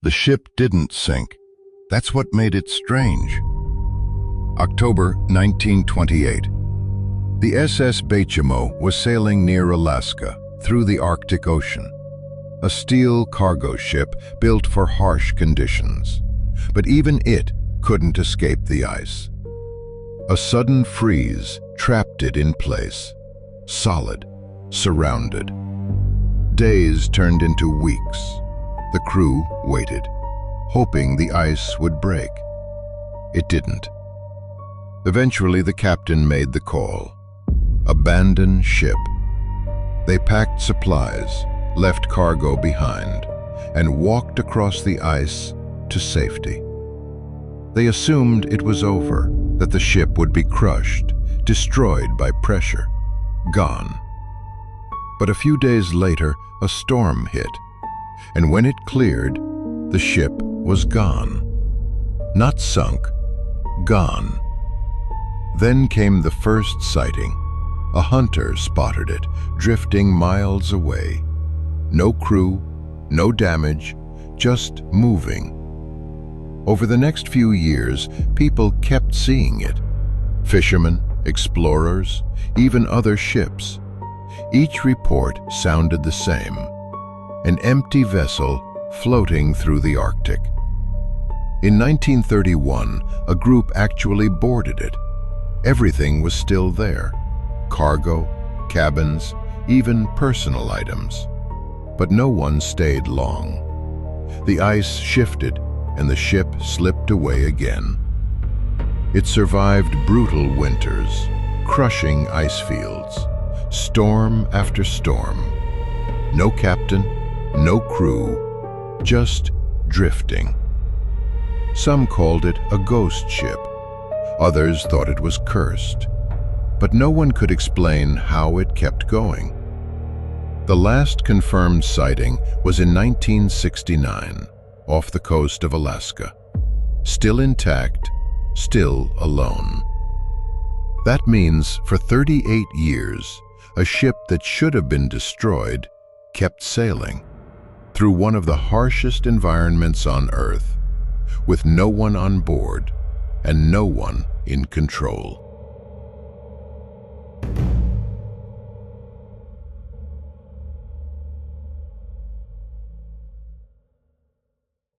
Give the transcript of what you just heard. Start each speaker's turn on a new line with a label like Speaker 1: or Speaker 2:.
Speaker 1: The ship didn't sink. That's what made it strange. October 1928. The SS Baychimo was sailing near Alaska through the Arctic Ocean, a steel cargo ship built for harsh conditions. But even it couldn't escape the ice. A sudden freeze trapped it in place, solid, surrounded. Days turned into weeks. The crew waited, hoping the ice would break. It didn't. Eventually, the captain made the call. Abandon ship. They packed supplies, left cargo behind, and walked across the ice to safety. They assumed it was over, that the ship would be crushed, destroyed by pressure, gone. But a few days later, a storm hit, and when it cleared, the ship was gone. Not sunk, gone. Then came the first sighting. A hunter spotted it, drifting miles away. No crew, no damage, just moving. Over the next few years, people kept seeing it. Fishermen, explorers, even other ships. Each report sounded the same. An empty vessel floating through the Arctic. In 1931, a group actually boarded it. Everything was still there. Cargo, cabins, even personal items. But no one stayed long. The ice shifted and the ship slipped away again. It survived brutal winters, crushing ice fields, storm after storm. No captain, no crew, just drifting. Some called it a ghost ship. Others thought it was cursed. But no one could explain how it kept going. The last confirmed sighting was in 1969, off the coast of Alaska. Still intact, still alone. That means for 38 years, a ship that should have been destroyed kept sailing through one of the harshest environments on Earth, with no one on board and no one in control.